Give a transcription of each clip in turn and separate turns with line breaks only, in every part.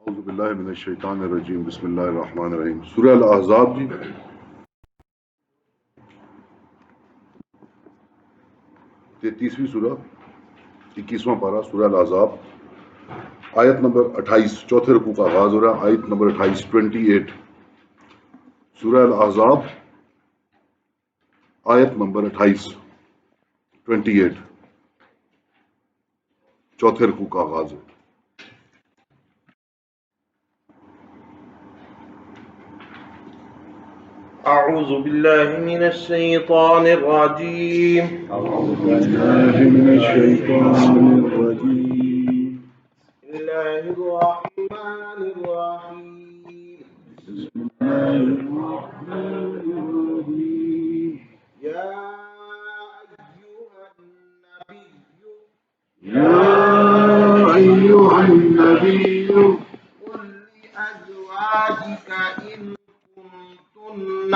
اعوذ باللہ من الشیطان الرجیم بسم اللہ الرحمن الرحیم سورہ الاحزاب جی 33ویں سورہ 21واں پارہ سورہ الاحزاب آیت نمبر 28 چوتھے رکوع کا آغاز ہو رہا ہے آیت نمبر 28 سورہ الاحزاب آیت نمبر 28 چوتھے رکوع کا آغاز ہے
أعوذ بالله من الشيطان الرجيم بسم الله الرحمن الرحيم يا
أيها النبي
قل لأزواجك إن كنتن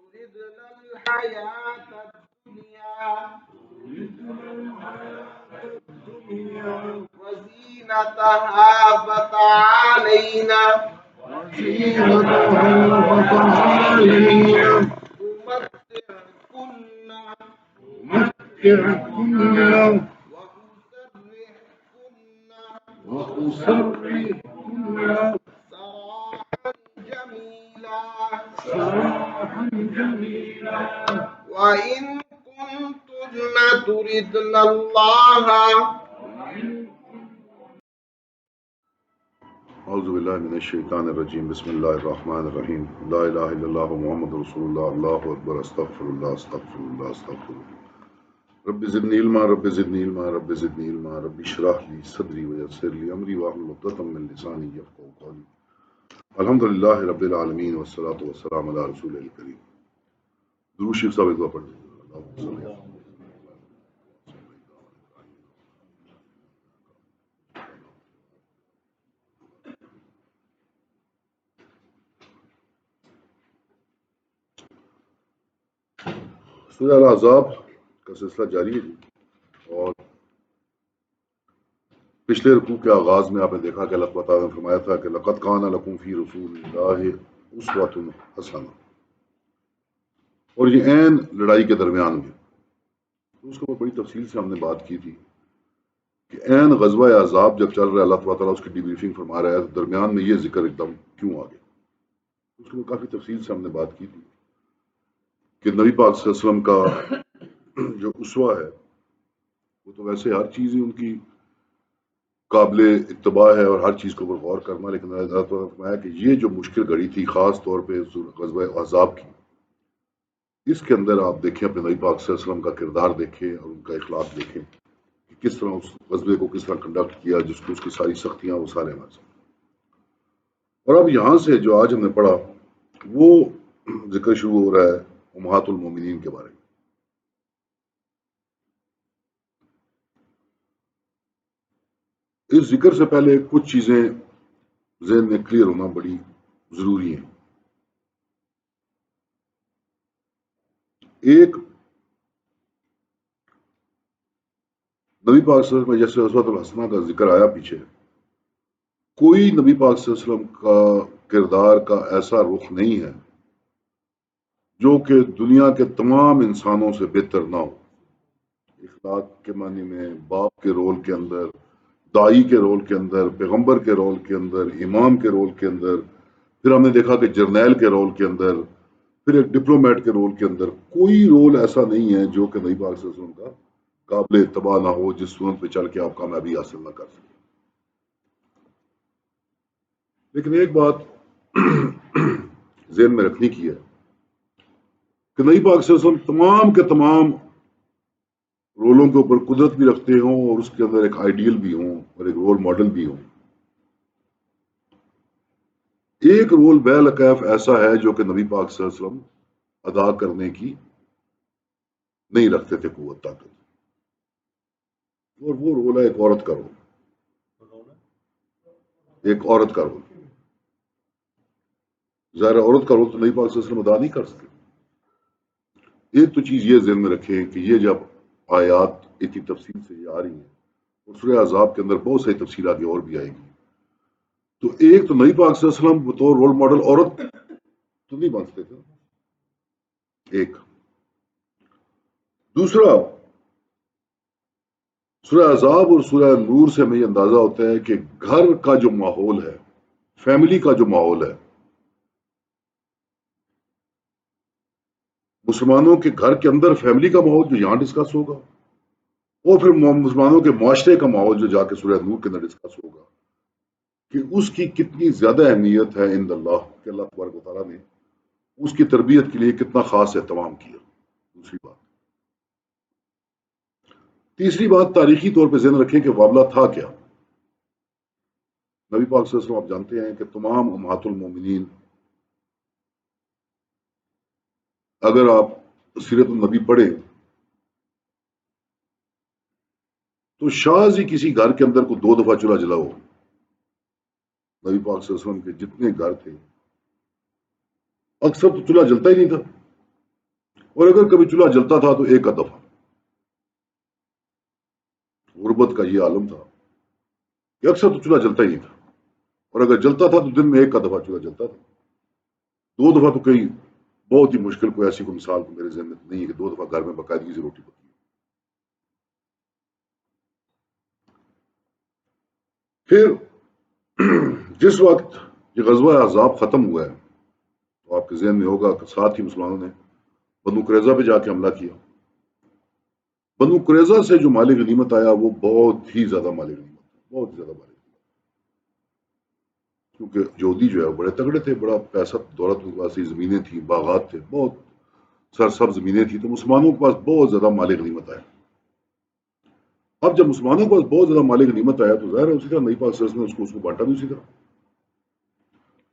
تردن الحياة الدنيا وزينتها فتعالينا أمتعكن وأسرحكن سراحا جميلا وإن كنتن تردن الله
اعوذ باللہ من الشیطان الرجیم بسم اللہ الرحمن الرحیم لا الہ الا اللہ محمد رسول اللہ اللہ اکبر استغفر اللہ استغفر اللہ استغفر اللہ رب زدنی علما رب زدنی علما رب زدنی علما رب اشرح لی صدری ویسر لی امری واحلل عقدۃ من لسانی یفقهوا قولی الحمدللہ رب العالمین والصلاة والسلام علی رسول الکریم درود شریف صاحب ایک دعا پڑھ لیں اللہم صل علی سورہ الاحزاب کا سلسلہ جاری ہے جی اور پچھلے رکوع کے آغاز میں آپ نے دیکھا کہ اللہ تعالیٰ نے فرمایا تھا کہ لقد کان لکم فی رسول اللہ اسوۃ حسنہ اور یہ عین لڑائی کے درمیان میں اس کے اوپر بڑی تفصیل سے ہم نے بات کی تھی کہ عین غزوہ احزاب جب چل رہا ہے اللہ تعالیٰ اس کی ڈی بریفنگ فرما رہا ہے تو درمیان میں یہ ذکر ایک دم کیوں آ گیا اس کے اوپر کافی تفصیل سے ہم نے بات کی تھی کہ نبی پاک صلی اللہ علیہ وسلم کا جو اسوہ ہے وہ تو ویسے ہر چیز ہی ان کی قابل اتباع ہے اور ہر چیز کے اوپر غور کرنا، لیکن اللہ تعالیٰ نے فرمایا کہ یہ جو مشکل گھڑی تھی خاص طور پہ غزوہ احزاب کی، اس کے اندر آپ دیکھیں اپنے نبی پاک صلی اللہ علیہ وسلم کا کردار دیکھیں اور ان کا اخلاق دیکھیں کہ کس طرح اس غزوے کو کس طرح کنڈکٹ کیا، جس کو اس کی ساری سختیاں وہ سارے ہمارے ساتھ۔ اور اب یہاں سے جو آج ہم نے پڑھا وہ ذکر شروع ہو رہا ہے امہات المومنین کے بارے میں۔ اس ذکر سے پہلے کچھ چیزیں ذہن میں کلیئر ہونا بڑی ضروری ہیں۔ ایک، نبی پاک صلی اللہ علیہ وسلم جیسے اسوۃ الحسنہ کا ذکر آیا پیچھے، کوئی نبی پاک صلی اللہ علیہ وسلم کا کردار کا ایسا رخ نہیں ہے جو کہ دنیا کے تمام انسانوں سے بہتر نہ ہو، اخلاق کے معنی میں، باپ کے رول کے اندر، دائی کے رول کے اندر، پیغمبر کے رول کے اندر، امام کے رول کے اندر، پھر ہم نے دیکھا کہ جرنیل کے رول کے اندر، پھر ایک ڈپلومیٹ کے رول کے اندر، کوئی رول ایسا نہیں ہے جو کہ نبی پاک صلی اللہ علیہ وسلم کا قابل اتباع نہ ہو، جس سنت پہ چل کے آپ کامیابی حاصل نہ کر سکیں۔ لیکن ایک بات ذہن میں رکھنے کی ہے کہ نبی پاک صلی اللہ علیہ وسلم تمام کے تمام رولوں کے اوپر قدرت بھی رکھتے ہوں اور اس کے اندر ایک آئیڈیل بھی ہوں اور ایک رول ماڈل بھی ہوں۔ ایک رول بیلکیف ایسا ہے جو کہ نبی پاک صلی اللہ علیہ وسلم ادا کرنے کی نہیں رکھتے تھے قوت طاقت، اور وہ رول ہے ایک عورت کا رول، ایک عورت کا رول۔ ظاہر عورت کا رول تو نبی پاک صلی اللہ علیہ وسلم ادا نہیں کر سکتے۔ ایک تو چیز یہ ذہن میں رکھیں کہ یہ جب آیات اتنی تفصیل سے یہ آ رہی ہیں، اور سورہ احزاب کے اندر بہت ساری تفصیل آگے اور بھی آئے گی. تو ایک تو نبی پاک صلی اللہ علیہ وسلم بطور رول ماڈل عورت تو نہیں بن سکتے تھے. ایک دوسرا، سورہ احزاب اور سورہ نور سے ہمیں یہ اندازہ ہوتا ہے کہ گھر کا جو ماحول ہے، فیملی کا جو ماحول ہے، مسلمانوں کے گھر کے اندر فیملی کا ماحول جو یہاں ڈسکس ہوگا، اور پھر مسلمانوں کے معاشرے کا ماحول جو جا کے سورہ نور کے اندر ڈسکس ہوگا، کہ اس کی کتنی زیادہ اہمیت ہے عند اللہ، کہ اللہ تبارک و تعالیٰ نے اس کی تربیت کے لیے کتنا خاص اہتمام کیا. دوسری بات. تیسری بات، تاریخی طور پہ ذہن رکھیں کہ معاملہ تھا کیا. نبی پاک صلی اللہ علیہ وسلم آپ جانتے ہیں کہ تمام امہات المومنین، اگر آپ سیرت النبی پڑھیں تو شاذ ہی کسی گھر کے اندر کو 2 دفعہ چولہا جلا ہو. نبی پاک صلی اللہ علیہ وسلم کے جتنے گھر تھے اکثر تو چولہا جلتا ہی نہیں تھا، اور اگر کبھی چولہا جلتا تھا تو ایک دفعہ. غربت کا یہ عالم تھا کہ اکثر تو چولہا جلتا ہی نہیں تھا، اور اگر جلتا تھا تو دن میں ایک دفعہ چولہا جلتا تھا. 2 دفعہ تو کئی بہت ہی مشکل، کوئی ایسی کوئی مثال تو میرے ذہن میں نہیں ہے کہ 2 دفعہ گھر میں باقاعدگی سے روٹی پکی. پھر جس وقت یہ غزوہ احزاب ختم ہوا ہے تو آپ کے ذہن میں ہوگا کہ ساتھ ہی مسلمانوں نے بنو قریظہ پہ جا کے حملہ کیا. بنو قریظہ سے جو مال غنیمت آیا وہ بہت ہی زیادہ مال غنیمت، بہت زیادہ مال غنیمت، کیونکہ یہودی جو ہے وہ بڑے تگڑے تھے، بڑا پیسہ دولت ان کے پاس، زمینیں تھیں، باغات تھے، بہت سرسبز زمینیں تھیں. تو مسلمانوں کے پاس بہت زیادہ مال غنیمت آیا. اب جب مسلمانوں کے پاس بہت زیادہ مال غنیمت آیا تو ظاہر ہے اسی طرح نبی پاک صلی اللہ علیہ وسلم نے اس کو بانٹا بھی اسی طرح.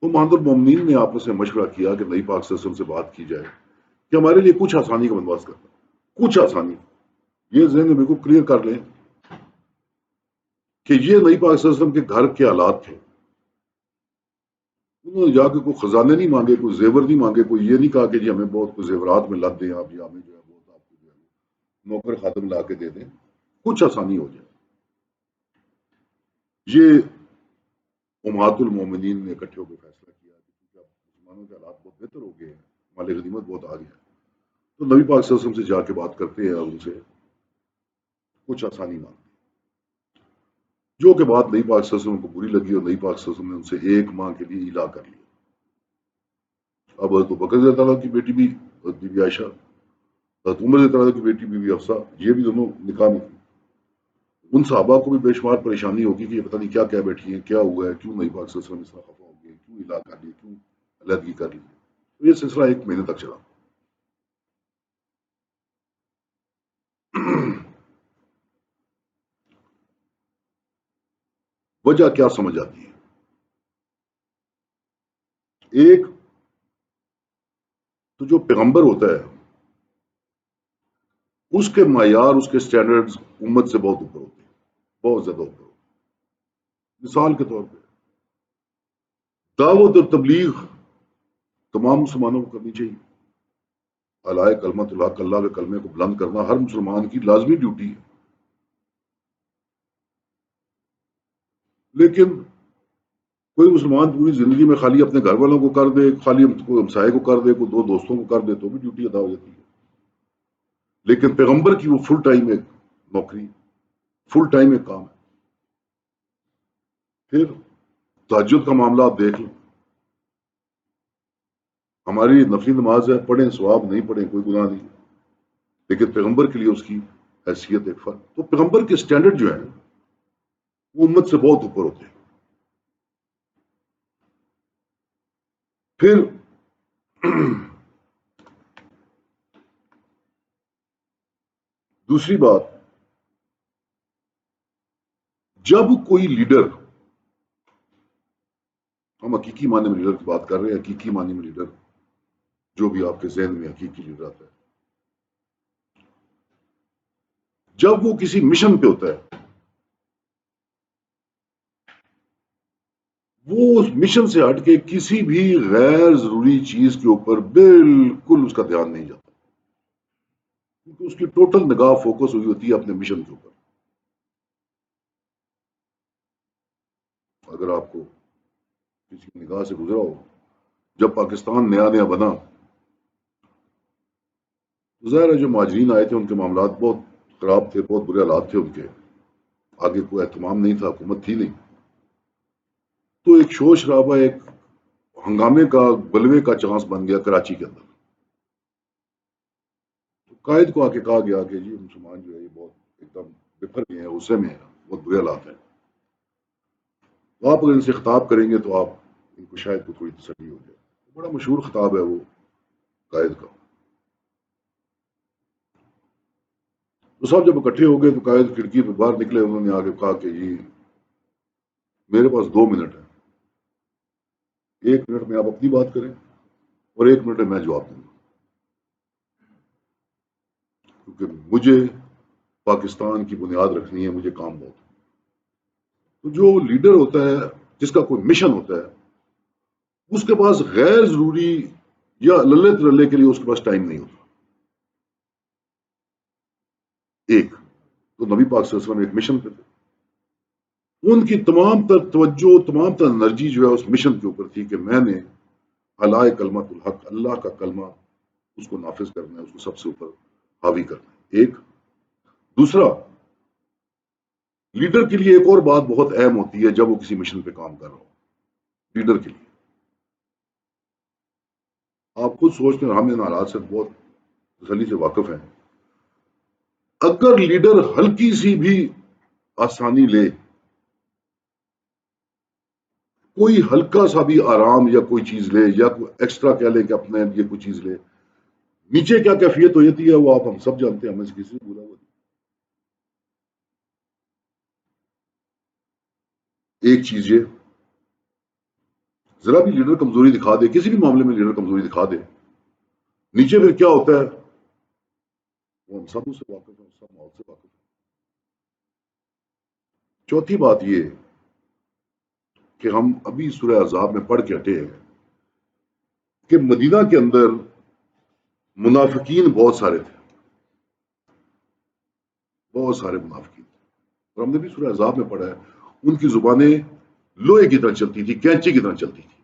تو امہات المومنین نے آپس میں مشورہ کیا کہ نبی پاک صلی اللہ علیہ وسلم سے بات کی جائے کہ ہمارے لیے کچھ آسانی کا بندوبست کرنا، کچھ آسانی. یہ ذہن میں بالکل کلیئر کر لیں کہ یہ نبی پاک صلی اللہ علیہ وسلم کے گھر کے حالات تھے. انہوں نے جا کے کوئی خزانے نہیں مانگے، کوئی زیور نہیں مانگے، کوئی یہ نہیں کہا کہ جی ہمیں بہت کوئی زیورات میں لد دیں آپ، یا ہمیں جو ہے بہت آپ کو جو ہے نوکر خادم لا کے دے دیں، کچھ آسانی ہو جائے. یہ امہات المومنین نے اکٹھے ہو کے فیصلہ کیا کہ کیونکہ اب مسلمانوں کے حالات بہت بہتر ہو گئے ہیں، مال غنیمت بہت آ گیا ہے، تو نبی پاک صلی اللہ علیہ وسلم سے جا کے بات کرتے ہیں اور ان سے کچھ آسانی مانگتے ہیں. جو کہ بات نبی پاک صلی اللہ علیہ وسلم کو بری لگی، اور نبی پاک صلی اللہ علیہ وسلم نے ان سے 1 ماہ کے لیے الا کر لیا. اب حضرت بکر رضی اللہ عنہ کی بیٹی بھی حضرت بی بی عائشہ، حضرت عمر رضی اللہ عنہ کی بیٹی بی بی حفصہ، یہ بھی دونوں نکاح میں تھیں. ان صحابہ کو بھی بے شمار پریشانی ہوگی کہ یہ پتہ نہیں کیا کیا بیٹھی ہیں، کیا ہوا ہے، کیوں نبی پاک صلی اللہ علیہ وسلم اس طرح خفا ہو گئے، کیوں الا کر لی، کیوں علیحدگی کر لی. تو یہ سلسلہ 1 مہینے تک چلا. وجہ کیا سمجھ آتی ہے؟ ایک تو جو پیغمبر ہوتا ہے اس کے معیار، اس کے سٹینڈرڈز امت سے بہت اوپر ہوتے ہیں، بہت زیادہ اوپر ہوتے ہیں. مثال کے طور پہ دعوت اور تبلیغ تمام مسلمانوں کو کرنی چاہیے. اعلی کلمت الحق، اللہ کے کلمے کو بلند کرنا ہر مسلمان کی لازمی ڈیوٹی ہے. لیکن کوئی مسلمان پوری زندگی میں خالی اپنے گھر والوں کو کر دے، خالی کوئی ہمسائے کو کر دے، کوئی 2 دوستوں کو کر دے تو بھی ڈیوٹی ادا ہو جاتی ہے. لیکن پیغمبر کی وہ فل ٹائم ایک نوکری، فل ٹائم ایک کام ہے. پھر تہجد کا معاملہ آپ دیکھ لیں، ہماری نفلی نماز ہے، پڑھیں ثواب، نہیں پڑھیں کوئی گناہ نہیں، لیکن پیغمبر کے لیے اس کی حیثیت ایک فرق. تو پیغمبر کے سٹینڈرڈ جو ہیں وہ امت سے بہت اوپر ہوتے ہیں. پھر دوسری بات، جب کوئی لیڈر، ہم حقیقی معنی میں لیڈر کی بات کر رہے ہیں، حقیقی معنی میں لیڈر جو بھی آپ کے ذہن میں حقیقی لیڈر آتا ہے، جب وہ کسی مشن پہ ہوتا ہے وہ اس مشن سے ہٹ کے کسی بھی غیر ضروری چیز کے اوپر بالکل اس کا دھیان نہیں جاتا. کیونکہ اس کی ٹوٹل نگاہ فوکس ہوئی ہوتی ہے اپنے مشن کے اوپر. اگر آپ کو کسی کی نگاہ سے گزرا ہو، جب پاکستان نیا نیا بنا، ظاہر ہے جو مہاجرین آئے تھے ان کے معاملات بہت خراب تھے، بہت برے حالات تھے ان کے، آگے کوئی اہتمام نہیں تھا، حکومت تھی نہیں. تو ایک شور شرابہ، ایک ہنگامے کا، بلوے کا چانس بن گیا کراچی کے اندر. تو قائد کو آ کے کہا گیا کہ جی مسلمان جو ہے یہ بہت ایک دم بفر گئے ہیں، غصے میں ہیں، بہت برے حالات ہیں. تو آپ اگر ان سے خطاب کریں گے تو آپ ان کو شاید کو تھوڑی تسلی ہو جائے. بڑا مشہور خطاب ہے وہ قائد کا. تو سب جب اکٹھے ہو گئے تو قائد کھڑکی پہ باہر نکلے، انہوں نے آگے کہا کہ جی میرے پاس 2 منٹ ہیں، 1 منٹ میں آپ اپنی بات کریں اور 1 منٹ میں جواب دوں گا، کیونکہ مجھے پاکستان کی بنیاد رکھنی ہے، مجھے کام بہت ہے. تو جو لیڈر ہوتا ہے، جس کا کوئی مشن ہوتا ہے، اس کے پاس غیر ضروری یا للے ترلے کے لیے اس کے پاس ٹائم نہیں ہوتا. ایک تو نبی پاک صلی اللہ علیہ وسلم ایک مشن پہ تھے، ان کی تمام تر توجہ، تمام تر انرجی جو ہے اس مشن کے اوپر تھی کہ میں نے اعلی کلمت الحق، اللہ کا کلمہ، اس کو نافذ کرنا ہے، اس کو سب سے اوپر حاوی کرنا ہے. ایک دوسرا، لیڈر کے لیے ایک اور بات بہت اہم ہوتی ہے جب وہ کسی مشن پہ کام کر رہا ہو. لیڈر کے لیے آپ خود سوچتے ہیں، ہم ان حالات سے بہت تسلی سے واقف ہیں. اگر لیڈر ہلکی سی بھی آسانی لے، کوئی ہلکا سا بھی آرام یا کوئی چیز لے، یا کوئی ایکسٹرا کہہ لے کہ اپنے لیے کوئی چیز لے، نیچے کیا کیفیت ہو جاتی ہے وہ آپ ہم سب جانتے ہیں، ہمیں سے کسی سے بولا ہوا نہیں. ایک چیز یہ، ذرا بھی لیڈر کمزوری دکھا دے، کسی بھی معاملے میں لیڈر کمزوری دکھا دے، نیچے پھر کیا ہوتا ہے وہ ہم سب سے واقف ہیں، سب ماحول سے واقف ہیں. چوتھی بات یہ کہ ہم ابھی سورہ احزاب میں پڑھ کے ہٹے ہیں کہ مدینہ کے اندر منافقین بہت سارے تھے، بہت سارے منافقین تھے. اور ہم نے بھی سورہ احزاب میں پڑھا ہے، ان کی زبانیں لوہے کی طرح چلتی تھی، کینچی کی طرح چلتی تھی.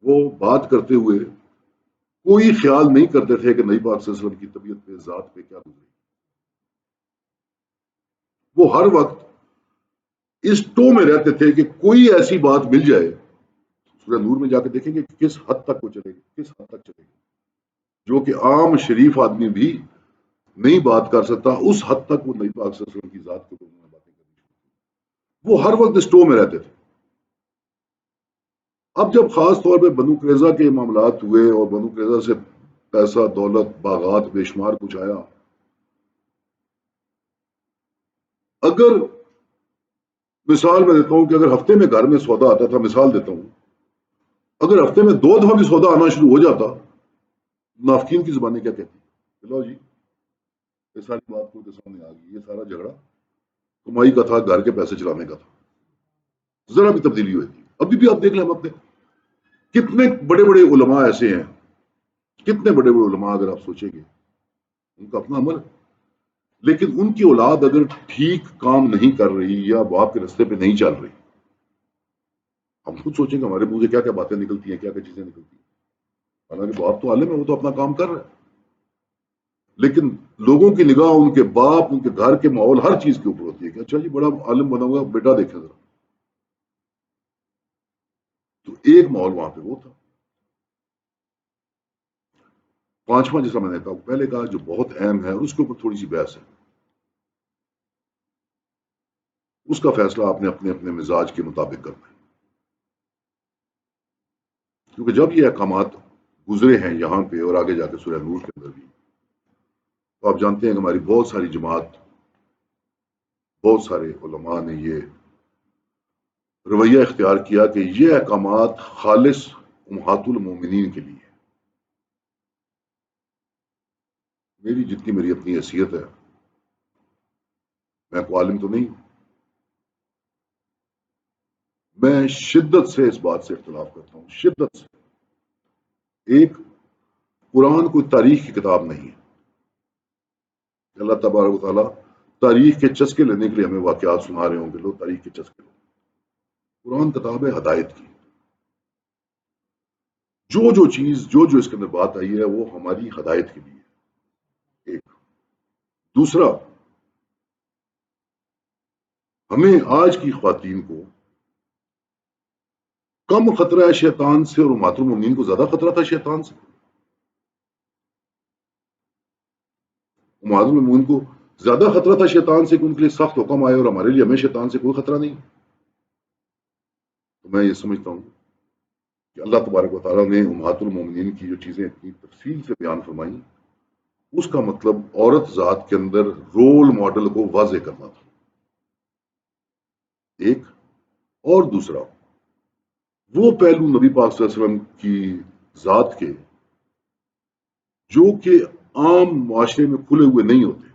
وہ بات کرتے ہوئے کوئی خیال نہیں کرتے تھے کہ نبی پاک صلی اللہ علیہ وسلم کی طبیعت پہ، ذات پہ کیا گزری. وہ ہر وقت اس ٹو میں رہتے تھے کہ کوئی ایسی بات مل جائے. سورہ نور میں جا کے دیکھیں گے کہ کس حد تک وہ چلے گی، کس حد تک چلے گی، جو کہ عام شریف آدمی بھی نہیں بات کر سکتا، اس حد تک وہ نبی پاک صلی اللہ علیہ وسلم کی ذات کے بارے میں باتیں کرنی. وہ ہر وقت اس ٹو میں رہتے تھے. اب جب خاص طور پہ بنو قریظہ کے معاملات ہوئے اور بنو قریظہ سے پیسہ، دولت، باغات بے شمار کچھ آیا، اگر مثال میں دیتا ہوں کہ اگر ہفتے میں گھر میں سودا آتا تھا، مثال دیتا ہوں، اگر ہفتے میں 2 دفعہ بھی سودا آنا شروع ہو جاتا، منافقین کی زبانیں کیا کہتی؟ لو جی یہ ساری بات کو سامنے آ گئی، یہ سارا جھگڑا کمائی کا تھا، گھر کے پیسے چلانے کا تھا. ذرا بھی تبدیلی ہوئی تھی. ابھی بھی آپ دیکھ لیں، ہم اپنے کتنے بڑے بڑے علماء ایسے ہیں، کتنے بڑے بڑے علماء اگر آپ سوچیں گے ان کا اپنا عمل، لیکن ان کی اولاد اگر ٹھیک کام نہیں کر رہی یا باپ کے رستے پہ نہیں چل رہی، ہم خود سوچیں گے ہمارے منہ سے کیا کیا باتیں نکلتی ہیں، کیا کیا چیزیں نکلتی ہیں. حالانکہ باپ تو عالم ہے، وہ تو اپنا کام کر رہا ہے، لیکن لوگوں کی نگاہ ان کے باپ، ان کے گھر کے ماحول، ہر چیز کے اوپر ہوتی ہے کہ اچھا جی بڑا عالم بنا ہوا بیٹا دیکھیں ذرا. تو ایک ماحول وہاں پہ وہ تھا. پانچواں، جیسا میں نے کہا پہلے کہا، جو بہت اہم ہے اور اس کے اوپر تھوڑی سی بحث ہے، اس کا فیصلہ آپ نے اپنے اپنے مزاج کے مطابق کرنا ہے. کیونکہ جب یہ احکامات گزرے ہیں یہاں پہ اور آگے جا کے سورہ نور کے اندر بھی، تو آپ جانتے ہیں کہ ہماری بہت ساری جماعت، بہت سارے علماء نے یہ رویہ اختیار کیا کہ یہ احکامات خالص امہات المومنین کے لیے. میری جتنی میری اپنی حیثیت ہے، میں کوئی عالم تو نہیں، میں شدت سے اس بات سے اختلاف کرتا ہوں، شدت سے. ایک، قرآن کوئی تاریخ کی کتاب نہیں ہے. کہ اللہ تبارک و تعالیٰ تاریخ کے چسکے لینے کے لیے ہمیں واقعات سنا رہے ہوں گے، لو تاریخ کے چسکے لو۔ قرآن کتاب ہے ہدایت کی، جو چیز جو اس کے اندر بات آئی ہے وہ ہماری ہدایت کے لیے ایک۔ دوسرا، ہمیں آج کی خواتین کو کم خطرہ ہے شیطان سے، اور امہات المومنین کو زیادہ خطرہ تھا شیطان سے۔ امہات المومنین کو زیادہ خطرہ تھا شیطان سے کہ ان کے لیے سخت حکم آئے، اور ہمارے لیے ہمیں شیطان سے کوئی خطرہ نہیں۔ تو میں یہ سمجھتا ہوں کہ اللہ تبارک و تعالیٰ نے امہات المومنین کی جو چیزیں اتنی تفصیل سے بیان فرمائیں، اس کا مطلب عورت ذات کے اندر رول ماڈل کو واضح کرنا تھا، ایک۔ اور دوسرا، وہ پہلو نبی پاک صلی اللہ علیہ وسلم کی ذات کے جو کہ عام معاشرے میں کھلے ہوئے نہیں ہوتے،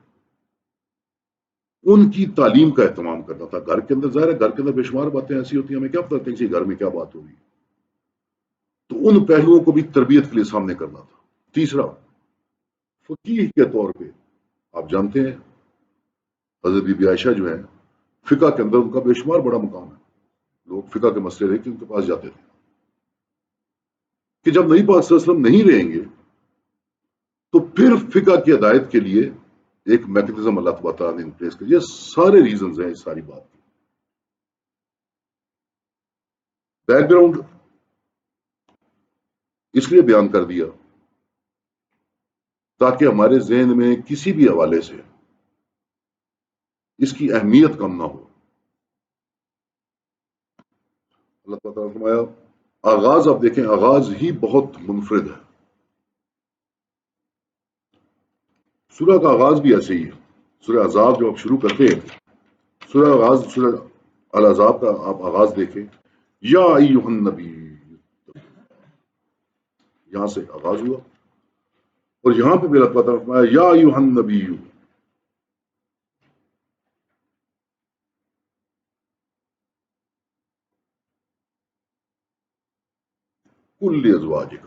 ان کی تعلیم کا اہتمام کرنا تھا۔ گھر کے اندر ظاہر ہے، گھر کے اندر بے شمار باتیں ایسی ہوتی ہیں، ہمیں کیا پتہ ہوتا ہے کہ گھر میں کیا بات ہو رہی ہے، تو ان پہلوؤں کو بھی تربیت کے لیے سامنے کرنا تھا۔ تیسرا، فقیہ کے طور پہ آپ جانتے ہیں حضرت بی بی عائشہ جو ہے، فقہ کے اندر ان کا بے شمار بڑا مقام ہے، لوگ فقہ کے مسئلے رہے کہ ان کے پاس جاتے تھے، کہ جب نبی پاک صلی اللہ علیہ وسلم نہیں رہیں گے تو پھر فقہ کی ہدایت کے لیے ایک میکنزم اللہ تبارک تعالیٰ نے ان پلیس کر۔ یہ سارے ریزنز ہیں اس ساری بات کے۔ بیک گراؤنڈ اس لیے بیان کر دیا تاکہ ہمارے ذہن میں کسی بھی حوالے سے اس کی اہمیت کم نہ ہو۔ اللہ تعالیٰ نے فرمایا، آغاز آپ دیکھیں، آغاز ہی بہت منفرد ہے۔ سورہ کا آغاز بھی ایسے ہی ہے۔ سورہ عذاب جو آپ شروع کرتے ہیں، سورہ العذاب کا آپ آغاز دیکھیں، یا ایھا النبی، یہاں سے آغاز ہوا، اور یہاں پہ بھی اللہ تعالیٰ نے فرمایا یا ایھا النبی، کل ازواجک،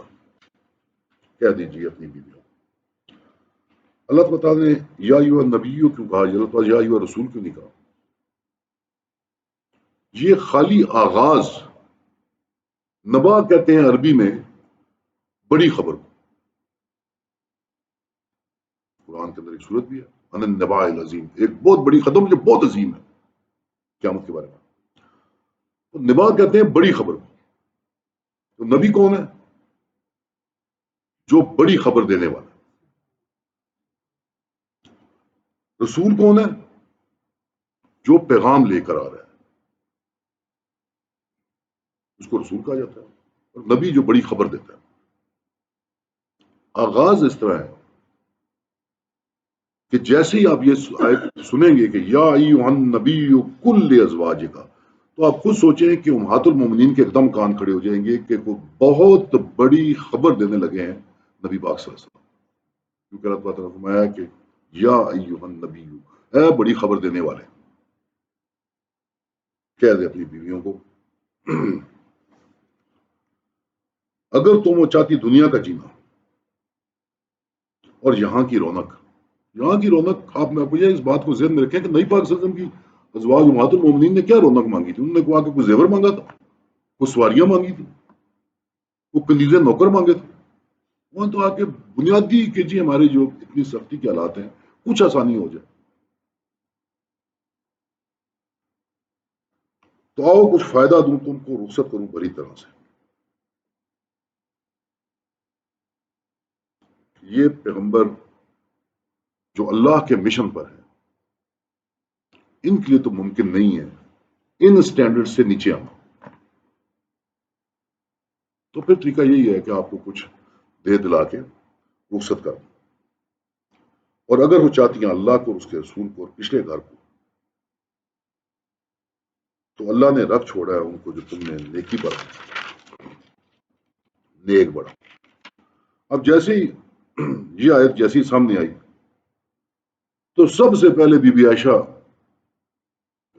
کہہ دیجیے اپنی بیویوں کو۔ اللہ تعالیٰ نے یا ایھا النبی کیوں کہا، اللہ تعالیٰ یا ایھا رسول کیوں نہیں کہا؟ یہ خالی آغاز، نبا کہتے ہیں عربی میں بڑی خبر کو۔ قرآن کے اندر ایک صورت بھی ہے، ان النباء العظیم، ایک بہت بڑی خبر جو بہت عظیم ہے قیامت کے بارے میں۔ تو نبا کہتے ہیں بڑی خبر کو۔ تو نبی کون ہے؟ جو بڑی خبر دینے والا۔ رسول کون ہے؟ جو پیغام لے کر آ رہا ہے، اس کو رسول کہا جاتا ہے۔ اور نبی جو بڑی خبر دیتا ہے۔ آغاز اس طرح ہے کہ جیسے ہی آپ یہ آیت سنیں گے کہ یا ایھا النبی کل ازواجک، تو آپ خود سوچیں کہ امہات المومنین کے ایک دم کان کھڑے ہو جائیں گے کہ وہ بہت بڑی خبر دینے لگے ہیں نبی پاک صلی اللہ علیہ وسلم، کیونکہ اللہ تعالیٰ نے فرمایا کہ یا ایھا النبی، اے بڑی خبر دینے والے، کہہ دے اپنی بیویوں کو اگر تم وہ چاہتی دنیا کا جینا اور یہاں کی رونق، یہاں کی رونق، آپ میں اس بات کو ذہن میں رکھیں کہ نبی پاک صلی اللہ علیہ وسلم کی ازواج امہات المومنین نے کیا رونق مانگی تھی؟ انہوں نے کہا کہ کوئی زیور مانگا تھا، کوئی سواریاں مانگی تھی، وہ کنیزے نوکر مانگے تھے؟ وہاں تو آ کے بنیادی کہ جی ہمارے جو اتنی سختی کے حالات ہیں کچھ آسانی ہو جائے، تو آؤ کچھ فائدہ دوں تم کو، رخصت کروں بری طرح سے۔ یہ پیغمبر جو اللہ کے مشن پر ہے، ان کے لیے تو ممکن نہیں ہے ان سٹینڈرڈ سے نیچے آنا۔ تو پھر طریقہ یہی ہے کہ آپ کو کچھ دے دلا کے رخصت کر دیں، اور اگر وہ چاہتی ہیں اللہ کو، اس کے رسول کو اور پچھلے گھر کو، تو اللہ نے رکھ چھوڑا ہے ان کو جو تم نے نیکی پر نیک بڑھا۔ اب جیسے ہی یہ آیت جیسی سامنے آئی تو سب سے پہلے بی بی عائشہ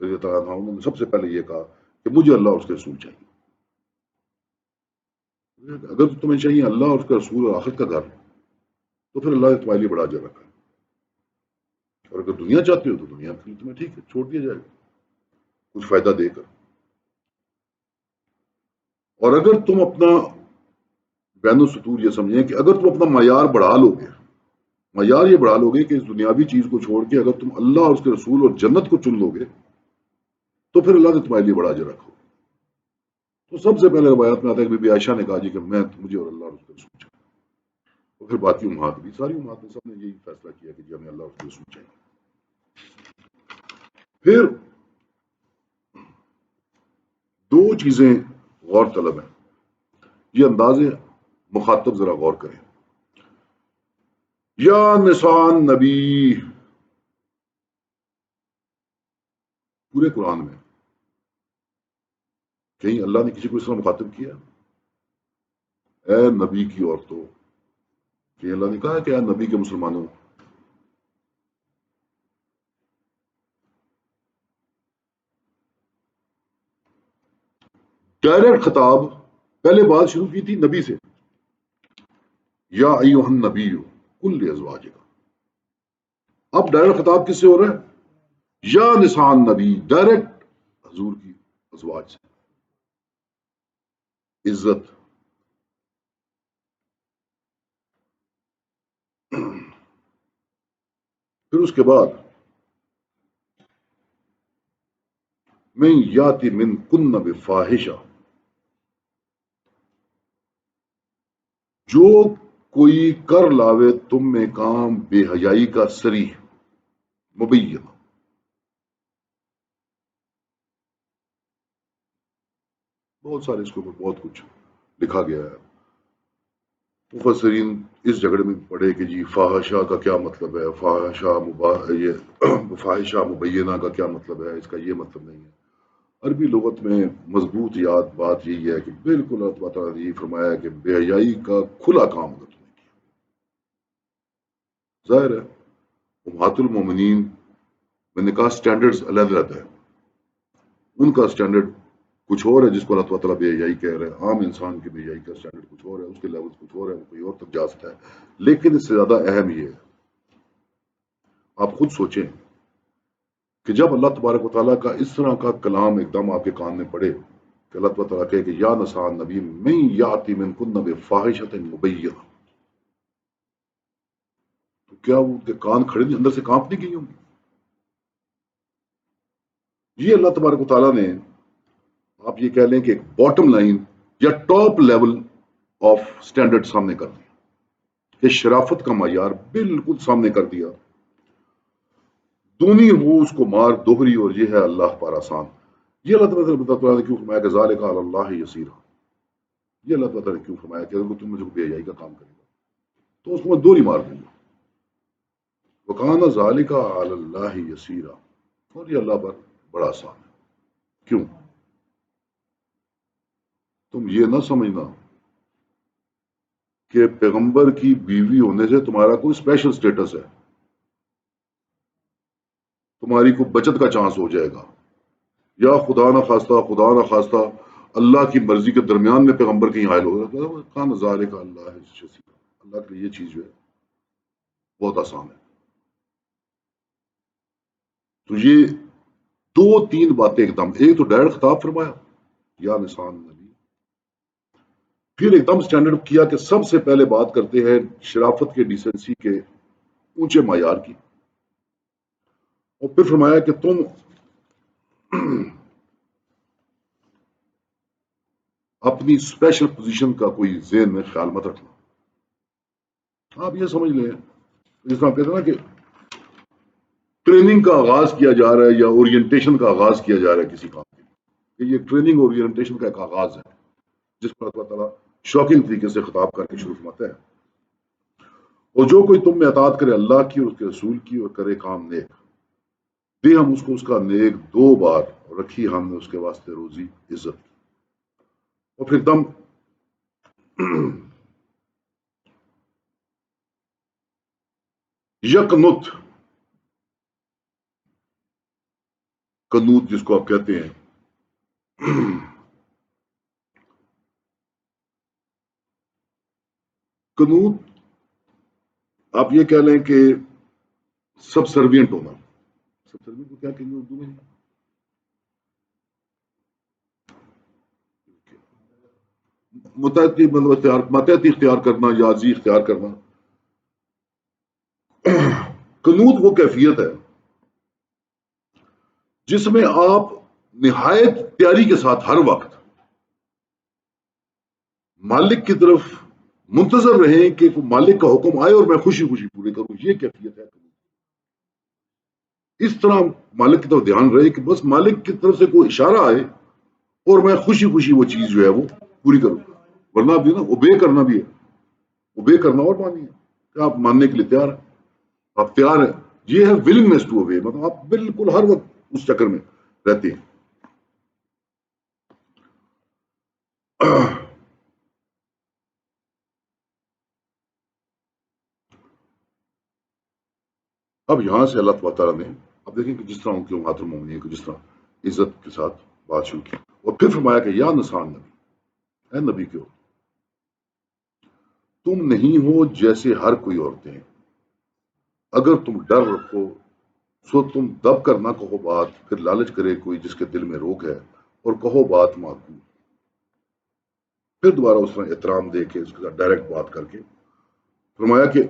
رضی اللہ عنہا انہوں نے سب سے پہلے یہ کہا کہ مجھے اللہ اور اس کے رسول چاہیے۔ اگر تمہیں چاہیے اللہ اور اس کا رسول اور آخرت کا گھر، تو پھر اللہ نے تمہارے لیے بڑا اجر رکھا ہے۔ اور اگر دنیا چاہتے ہو تو دنیا کے لیے تمہیں ٹھیک ہے، چھوڑ دیا جائے گا کچھ فائدہ دے کر. اور اگر تم اپنا بین السطور یہ سمجھیں کہ اگر تم اپنا معیار بڑھا لو گے، معیار یہ بڑھا لو گے کہ اس دنیاوی چیز کو چھوڑ کے اگر تم اللہ اور اس کے رسول اور جنت کو چن لو گے تو پھر اللہ نے تمہارے لیے بڑا اجر رکھا. تو سب سے پہلے روایات میں آتا ہے کہ بی بی عائشہ نے کہا جی کہ مجھے اور اللہ اور اس کے رسول چاہیے. تو پھر باقی امہات بھی، ساری امہات نے سب نے یہی فیصلہ کیا کہ جی ہمیں اللہ اور اس کے رسول چاہیے. پھر دو چیزیں غور طلب ہیں. یہ انداز مخاطب ذرا غور کریں. یا نسان نبی، پورے قرآن میں کہیں اللہ نے کسی کو اس طرح مخاطب کیا؟ اے نبی کی عورتوں، کہ اللہ نے کہا کہ اے نبی کے مسلمانوں. ڈائریکٹ خطاب پہلے بات شروع کی تھی نبی سے، یا ایھا النبی قل لازواجک. اب ڈائریکٹ خطاب کس سے ہو رہا ہے؟ یا نسان نبی، ڈائریکٹ حضور کی ازواج سے. عزت. پھر اس کے بعد میں یاتی من کن بفاحشہ، جو کوئی کر لاوے تم میں کام بے حیائی کا صریح مبین. بہت سارے اس کے اوپر بہت کچھ لکھا گیا ہے. مفسرین اس جھگڑے میں پڑے کہ جی فاحشہ کا کیا مطلب ہے، فاحشہ مبینہ کا کیا مطلب ہے، اس کا یہ مطلب نہیں ہے. عربی لغت میں مضبوط یاد بات یہی ہے کہ بالکل اللہ تعالیٰ نے یہ فرمایا کہ بے حیائی کا کھلا کام اگر تم نے کیا. ظاہر ہے امہات المومنین میں نے کہا سٹینڈرڈز علیحدہ رہتا ہے. ان کا سٹینڈرڈ کچھ اور ہے جس کو اللہ تعالیٰ بے حیائی کہہ رہے ہیں. عام انسان کی بے حیائی کا سٹینڈرڈ کچھ اور ہے، اس کے لیول کچھ اور ہے، وہ کوئی اور تک جا سکتا ہے. لیکن اس سے زیادہ اہم یہ ہے، آپ خود سوچیں کہ جب اللہ تبارک و تعالیٰ کا اس طرح کا کلام ایک دم آپ کے کان میں پڑے کہ اللہ تعالیٰ کہے کہ یا نساء نبی من یاتی منکن بفاحشۃ مبینہ، تو کیا وہ ان کے کان کھڑے نہیں، اندر سے کانپ نہیں گئی ہوں گی؟ یہ اللہ تبارک و تعالیٰ نے، آپ یہ کہہ لیں کہ ایک باٹم لائن یا ٹاپ لیول آف سٹینڈرڈ سامنے کر دیا کہ شرافت کا معیار بالکل سامنے کر دیا. دونی ہو اس کو مار دوہری، اور یہ ہے اللہ پر آسان. یہ اللہ تعالیٰ نے کیوں فرمایا کہ ذالک علی اللہ یسیر؟ یہ اللہ تعالیٰ نے کیوں فرمایا کہ اگر تم مجھے بے حیائی کا کام کرے گا تو اس کو میں دوہری مار دوں گا. وکان ذالک علی اللہ یسیرا، اور یہ اللہ پر بڑا آسان ہے. کیوں؟ تم یہ نہ سمجھنا کہ پیغمبر کی بیوی ہونے سے تمہارا کوئی اسپیشل سٹیٹس ہے، تمہاری کو بچت کا چانس ہو جائے گا، یا خدا نہ خواستہ اللہ کی مرضی کے درمیان میں پیغمبر کہیں حائل ہوگا. کان ذالک اللہ یسیرا، اللہ کے لیے یہ چیز جو ہے بہت آسان ہے. تو یہ دو تین باتیں ایک دم، ایک تو ڈائریکٹ خطاب فرمایا یا نسان نبی، پھر ایک دم سٹینڈرڈ کیا کہ سب سے پہلے بات کرتے ہیں شرافت کے، ڈیسنسی کے اونچے معیار کی. اور پھر فرمایا کہ تم اپنی اسپیشل پوزیشن کا کوئی ذہن میں خیال مت رکھنا. آپ یہ سمجھ لیں جس طرح کہتے ہیں نا کہ ٹریننگ کا آغاز کیا جا رہا ہے یا اورینٹیشن کا آغاز کیا جا رہا ہے کسی کام کے، کہ یہ ٹریننگ اور اورینٹیشن کا ایک آغاز ہے جس پر اللہ تعالیٰ شوکنگ طریقے سے خطاب کر کے شروع فرماتا ہے. اور جو کوئی تم میں اطاعت کرے اللہ کی اور اس کے رسول کی اور کرے کام نیک، دے ہم اس کو اس کا نیک دو بار، اور رکھی ہم نے اس کے واسطے روزی عزت کی. اور پھر دم یکنت، کنوت جس کو آپ کہتے ہیں، کنوت آپ یہ کہہ لیں کہ سب سروینٹ ہونا. سب سروینٹ کو کیا کہیں گے اردو میں؟ متحدی اختیار کرنا یا عاجزی اختیار کرنا. قنوت وہ کیفیت ہے جس میں آپ نہایت تیاری کے ساتھ ہر وقت مالک کی طرف منتظر رہیں کہ مالک کا حکم آئے اور میں خوشی خوشی پورے کروں. یہ کیفیت ہے. اس طرح مالک کی طرف دھیان رہے کہ بس مالک کی طرف سے کوئی اشارہ آئے اور میں خوشی خوشی وہ چیز جو ہے وہ پوری کروں. ورنہ بھی نا اوبے کرنا بھی ہے. اوبے کرنا اور مانی ہے کہ آپ ماننے کے لیے تیار ہیں. آپ تیار ہیں. یہ ہے ولنگنیس ٹو اوبے. مطلب آپ بالکل ہر وقت اس چکر میں رہتے ہیں. اب یہاں سے اللہ تعالیٰ نے اب دیکھیں کہ جس طرح ان کی امہات المومنین کو جس طرح عزت کے ساتھ بات شروع کی اور پھر فرمایا کہ یا نسان نبی، اے نبی کیوں تم نہیں ہو جیسے ہر کوئی عورتیں، اگر تم ڈر رکھو سو تم دب کر نہ کہو بات، پھر لالچ کرے کوئی جس کے دل میں روگ ہے، اور کہو بات معقول. پھر دوبارہ اس طرح احترام دے کے اس کے ساتھ ڈائریکٹ بات کر کے فرمایا کہ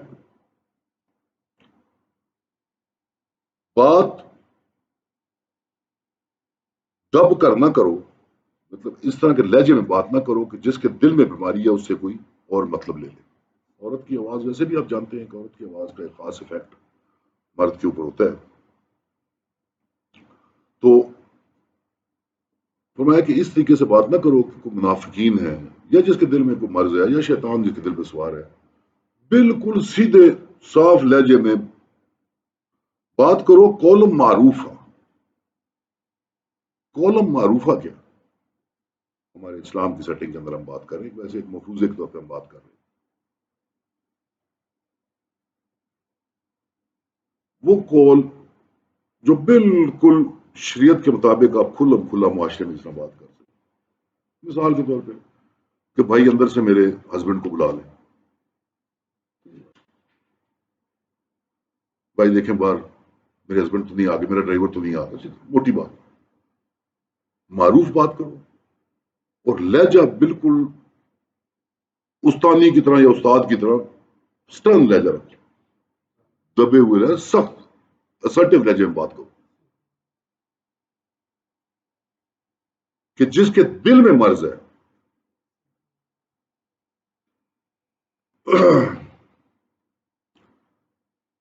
بات دب کر نہ کرو، مطلب اس طرح کے لہجے میں بات نہ کرو کہ جس کے دل میں بیماری ہے اس سے کوئی اور مطلب لے لے. عورت کی آواز ویسے بھی آپ جانتے ہیں کہ عورت کی آواز کا ایک خاص افیکٹ مرد کے اوپر ہوتا ہے. تو فرمایا کہ اس طریقے سے بات نہ کرو کہ کوئی منافقین ہے یا جس کے دل میں کوئی مرض ہے یا شیطان جس کے دل پہ سوار ہے. بالکل سیدھے صاف لہجے میں بات کرو. قول معروف. قول معروفہ کیا ہمارے اسلام کی سیٹنگ کے اندر ہم بات کر رہے ہیں، ویسے ایک مفروضے کے طور پہ ہم بات کر رہے ہیں. وہ قول جو بالکل شریعت کے مطابق آپ کھلا معاشرے میں اس طرح بات کر سکتے. مثال کے طور پہ کہ بھائی اندر سے میرے ہسبینڈ کو بلا لیں. بھائی دیکھیں باہر میرے ہسبینڈ تو نہیں آ گئے، میرا ڈرائیور تو نہیں آ گیا. موٹی بات. معروف بات کرو اور لہجہ بالکل استانی کی طرح یا استاد کی طرح سٹرن لہجہ رکھو. دبے ہوئے رہے سخت اسرٹیو لہجے میں بات کرو کہ جس کے دل میں مرض ہے.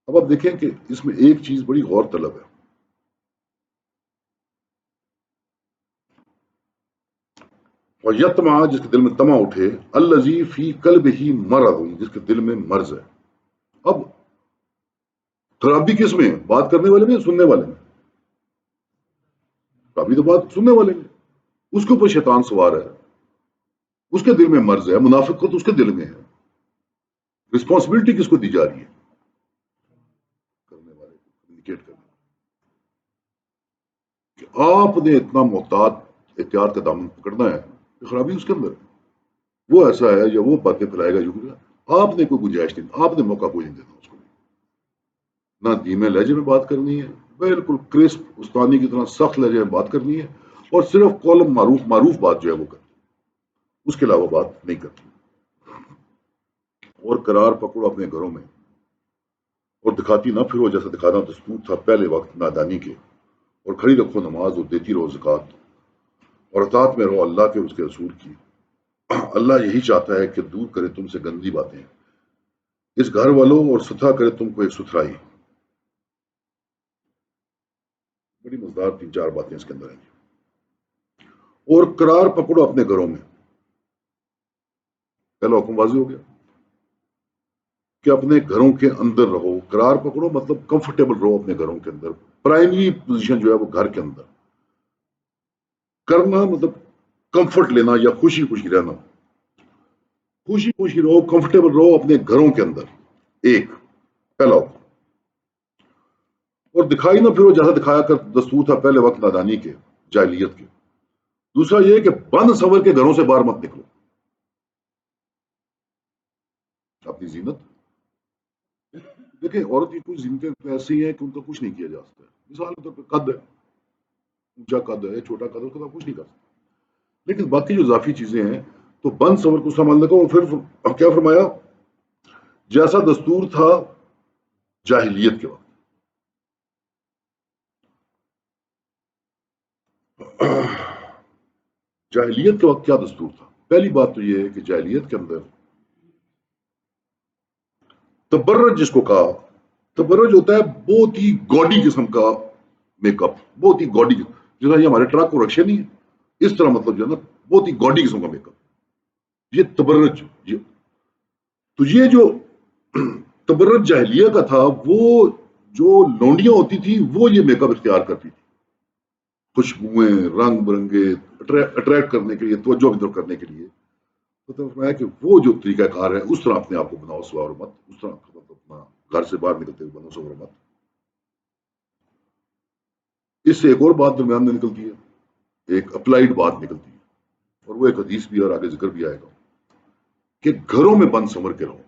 اب آپ دیکھیں کہ اس میں ایک چیز بڑی غور طلب ہے. اور یتما جس کے دل میں تما اٹھے، الذی فی قلبہ مرض جس کے دل میں مرض ہے. اب خرابی کس میں ہے؟ بات کرنے والے میں یا سننے والے میں؟ خرابی تو بات سننے والے میں. اس کے اوپر شیطان سوار ہے، اس کے دل میں مرض ہے. منافقت اس کے دل میں ہے. رسپانسبلٹی کس کو دی جا رہی ہے؟ کرنے والے کو کمیونیکیٹ کرنے کہ آپ نے اتنا محتاط احتیاط کا دامن پکڑنا ہے کہ خرابی اس کے اندر ہے. وہ ایسا ہے یا وہ باتیں پھیلائے گا آپ نے کوئی گنجائش نہیں، آپ نے موقع کوئی نہیں دینا اس کو. نہ دھیمے لہجے میں بات کرنی ہے، بالکل کرسپ استانی کی طرح سخت لہجے میں بات کرنی ہے، اور صرف قول معروف بات جو ہے وہ کرنی. اس کے علاوہ بات نہیں کرتی. اور قرار پکڑو اپنے گھروں میں اور دکھاتی نہ پھرو جیسا دکھانا دستور تھا پہلے وقت نادانی کے. اور کھڑی رکھو نماز اور دیتی رہو زکات اور اطاعت میں رہو اللہ کے اس کے رسول کی. اللہ یہی چاہتا ہے کہ دور کرے تم سے گندی باتیں اس گھر والوں اور ستھرا کرے تم کو ایک ستھرائی. بڑی مزدار 3-4 باتیں اس کے اندر ہیں. اور قرار پکڑو اپنے گھروں میں. پہلا حکم واضح ہو گیا کہ اپنے گھروں کے اندر رہو. قرار پکڑو مطلب کمفرٹیبل رہو اپنے گھروں کے اندر. پرائمری پوزیشن جو ہے وہ گھر کے اندر کرنا، مطلب کمفرٹ لینا یا خوشی خوشی رہنا. خوشی خوشی رہو، کمفرٹیبل رہو اپنے گھروں کے اندر. ایک پہلا حکم. اور دکھائی نہ پھرو جیسا دکھایا کر دستور تھا پہلے وقت نادانی کے، جاہلیت کے. دوسرا یہ کہ بند سور کے گھروں سے باہر مت نکلو. اپنی زینت دیکھیں عورت کی کچھ زینتیں ایسی ہیں کہ ان کا کچھ نہیں کیا جا سکتا. مثال کے طور پہ قد ہے، اونچا قد ہے، چھوٹا قد ہے، اس کا کچھ نہیں کر سکتا. لیکن باقی جو اضافی چیزیں ہیں تو بند صبر کو سنبھالنے کا. اور پھر کیا فرمایا؟ جیسا دستور تھا جاہلیت کے وقت. جاہلیت کے وقت کیا دستور تھا؟ پہلی بات تو یہ ہے کہ جاہلیت کے اندر تبرج جس کو کہا، تبرج ہوتا ہے بہت ہی گاڈی قسم کا میک اپ، بہت ہی گاڈی، جیسا یہ ہمارے ٹرک کو رکشے نہیں ہے اس طرح، مطلب جو ہے نا بہت ہی گاڈی قسم کا میک اپ، یہ تبرج. تو یہ جو تبرج جاہلیہ کا تھا، وہ جو لونڈیاں ہوتی تھی وہ یہ میک اپ اختیار کرتی تھی، خوشبوئیں، رنگ برنگے، اٹریکٹ کرنے کے لیے، توجہ ادھر کرنے کے لیے. تو فرمایا کہ وہ جو طریقہ کار ہے اس طرح اپنے آپ کو بناؤ، سوار مت اس طرح اپنا گھر سے باہر نکلتے ہوئے بنو سوار مت. اس سے ایک اور بات درمیان میں نکلتی ہے، ایک اپلائیڈ بات نکلتی ہے، اور وہ ایک حدیث بھی اور آگے ذکر بھی آئے گا کہ گھروں میں بند سنور کے رہو.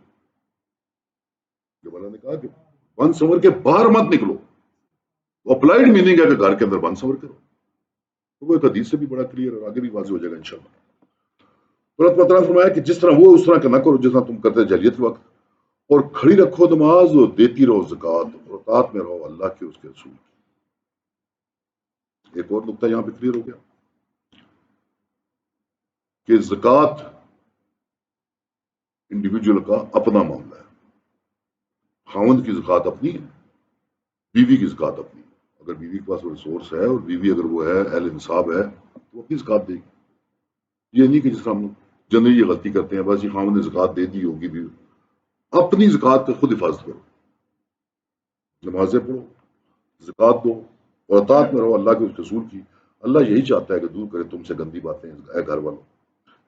جب اللہ نے کہا کہ بند سنور کے باہر مت نکلو، وہ اپلائیڈ میننگ ہے کہ گھر کے اندر بند سنور کے رہو. تو وہ ایک حدیث سے بھی بڑا کلیئر اور آگے بھی واضح ہو جائے گا انشاءاللہ. اللہ تعالیٰ نے فرمایا کہ جس طرح وہ اس طرح کا نہ کرو جس طرح تم کرتے جاہلیت کے وقت، اور کھڑی رکھو نماز اور دیتی رہو زکوٰۃ، اور اطاعت میں رہو اللہ کے اس کے رسول کی. ایک اور نقطہ یہاں پہ کلیئر ہو گیا کہ زکوٰۃ انڈیویجول کا اپنا معاملہ ہے. خاوند کی زکوٰۃ اپنی ہے، بیوی کی زکوٰۃ اپنی ہے. اگر بیوی کے پاس وہ ریسورس ہے اور بیوی اگر وہ ہے اہل انصاب ہے تو وہ اپنی زکوٰۃ دے گی. یہ نہیں کہ جس طرح ہم جنرلی یہ غلطی کرتے ہیں، بس یہ خاوند نے زکوٰۃ دے دی ہوگی، بھی اپنی زکوٰۃ کا خود حفاظت کرو، نمازیں پڑھو، زکوٰۃ دو، اور اطاعت میں رہو اللہ کے اس رسول کی. اللہ یہی چاہتا ہے کہ دور کرے تم سے گندی باتیں، اے گھر والوں،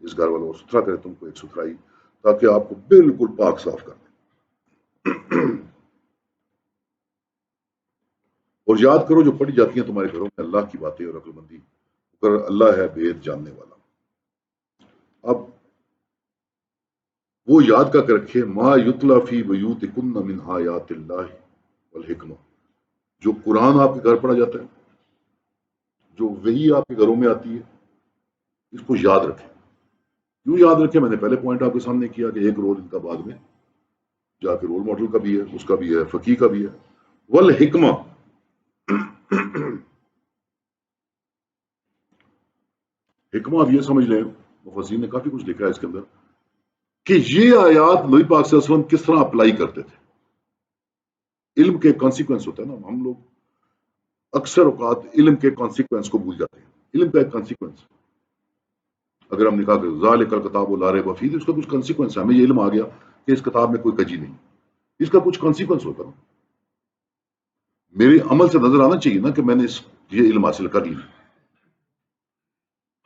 اس گھر والوں کو ستھرا کرے تم کو ایک ستھرائی، تاکہ آپ کو بالکل پاک صاف کر دیں. اور یاد کرو جو پڑھی جاتی ہیں تمہارے گھروں میں اللہ کی باتیں اور عقل مندی، اللہ ہے بھید جاننے والا. اب وہ یاد کر کے رکھے ما یتلا فی بیوتکن من آیات اللہ والحکمہ، جو قرآن آپ کے گھر پڑھا جاتا ہے، جو وحی آپ کے گھروں میں آتی ہے، اس کو یاد رکھیں. کیوں یاد رکھیں؟ میں نے پہلے پوائنٹ آپ کے سامنے کیا کہ ایک رول ان کا بعد میں جا کے رول ماڈل کا بھی ہے، اس کا بھی ہے، فقیہ کا بھی ہے. والحکمہ، حکمہ آپ یہ سمجھ لیں، مفسرین نے کافی کچھ لکھا ہے اس کے اندر، کہ یہ آیات نبی پاک صلی اللہ علیہ وسلم کس طرح اپلائی کرتے تھے. علم کے کانسیکوینس ہوتا ہے نا، ہم لوگ اکثر اوقات علم کے کانسیکوینس کو بھول جاتے ہیں. علم کا ایک کانسیکوینس، اگر ہم نے کہا کہ ذالک الکتاب لا ریب فیہ، اس کا کچھ کانسیکوینس ہے. ہمیں یہ علم آ گیا کہ اس کتاب میں کوئی کجی نہیں، اس کا کچھ کانسیکوینس ہوتا نا. میرے عمل سے نظر آنا چاہیے نا کہ میں نے یہ علم حاصل کر لی.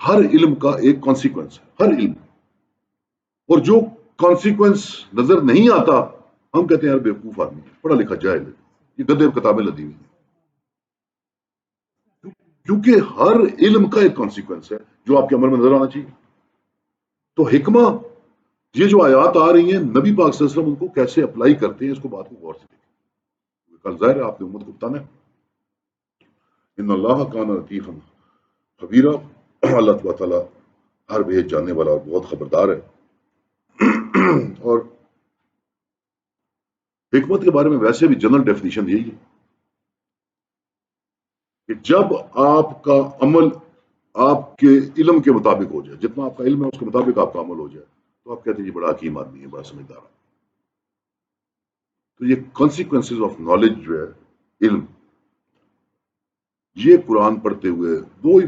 ہر علم کا ایک کانسیکوینس ہے، ہر علم. اور جو کانسیکوینس نظر نہیں آتا، ہم کہتے ہیں یار بیوقوف آدمی، پڑھا لکھا جاہل ہے، یہ گدے کتابیں لدی ہوئی ہیں. کیونکہ ہر علم کا ایک کانسیکوینس ہے جو آپ کے عمل میں نظر آنا چاہیے. تو حکمہ، یہ جو آیات آ رہی ہیں نبی پاک صلی اللہ علیہ وسلم ان کو کیسے اپلائی کرتے ہیں، اس کو بات کو غور سے دیکھیں. کل ظاہر ہے آپ نے امت کو بتانا ہے. ان اللہ کان لطیفا خبیرا، اللہ تبارک تعالیٰ ہر بھید جاننے والا اور بہت خبردار ہے. اور حکمت کے بارے میں ویسے بھی جنرل ڈیفینیشن یہی ہے کہ جب آپ کا عمل آپ کے علم کے مطابق ہو جائے، جتنا آپ کا علم ہے اس کے مطابق آپ کا عمل ہو جائے، تو آپ کہتے ہیں یہ بڑا حکیم آدمی ہے، بڑا سمجھدار ہے. تو یہ کانسیکوینسز آف نالج جو ہے، علم، یہ قرآن پڑھتے ہوئے دو ہی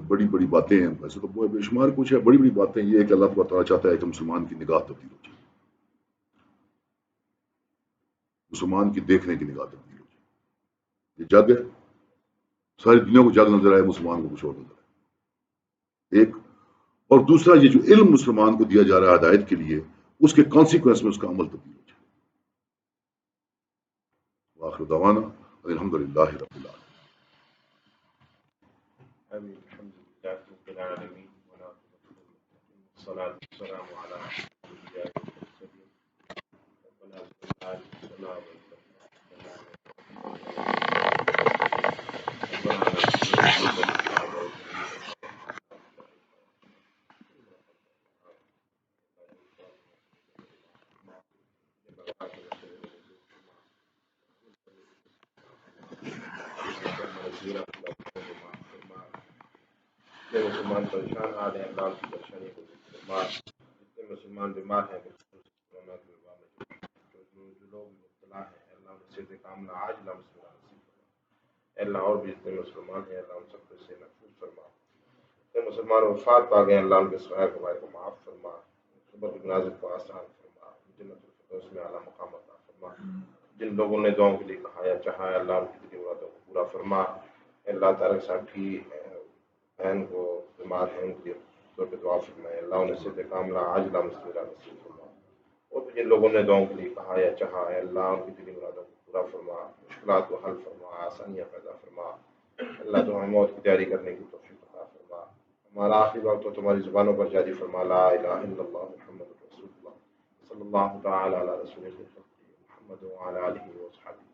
بڑی بڑی باتیں ہیں. ویسے تو بے شمار کچھ ہے، بڑی بڑی باتیں یہ ہے کہ اللہ تعالیٰ چاہتا ہے کہ مسلمان کی نگاہ تبدیل ہو جائے، مسلمان کی دیکھنے کی نگاہ تبدیل ہو جائے. یہ جگ ہے، ساری دنیا کو جگ نظر آئے، مسلمان کو کچھ اور نظر آئے. ایک اور دوسرا، یہ جو علم مسلمان کو دیا جا رہا ہے ہدایت کے لیے، اس کے کانسیکوینس میں اس کا عمل تبدیل ہو جائے. وآخر دعوانا الحمدللہ رب العالمین.
آمين. الحمد لله رب العالمين، والصلاة والسلام على أشرف الأنبياء والمرسلين. ربنا زدنا علما وعلما. جتنے مسلمان پریشان حال ہیں اللہ ان کی پریشانی کو دور فرما، جتنے مسلمان بیمار ہیں بالخصوص کورونا کی وبا میں جو لوگ مبتلا ہیں اللہ ان سے کاملہ عاجلہ مسلمان نصیب فرما، اے اللہ اور بھی جتنے مسلمان ہیں اللہ ان سب کو سے محفوظ فرما، جتنے مسلمان وفات پا گئے اللہ ان کے صغائر کبائر کو معاف فرما، قبر کی منازل کو آسان فرما، جنت الفردوس میں اعلیٰ مقام عطا فرما، جن لوگوں نے دعاؤں کے لیے کہا یا چاہا ہے اللہ ان کی دلی مرادوں کو پورا فرما، اے اللہ طارق صاحب کی بہن کو بیمار ہیں ان کے طور پہ دعا فرمائے اللہ انہیں صحت کاملہ عاجلہ مستمرہ نصیب فرما، اور بھی جن لوگوں نے دعاؤں کے لیے کہا یا چاہا ہے اللہ ان کی دلی مرادوں کو پورا فرما، مشکلات کو حل فرما، آسانیاں پیدا فرما، اللہ تو ہمیں موت کی تیاری کرنے کی توفیق عطا فرما، ہمارا آخری وقت تو تمہاری زبانوں پر جاری فرما لا الہ الا اللہ محمد رسول اللہ صلی اللہ تعالی علی رسول محمد وعلی آلہ وصحبہ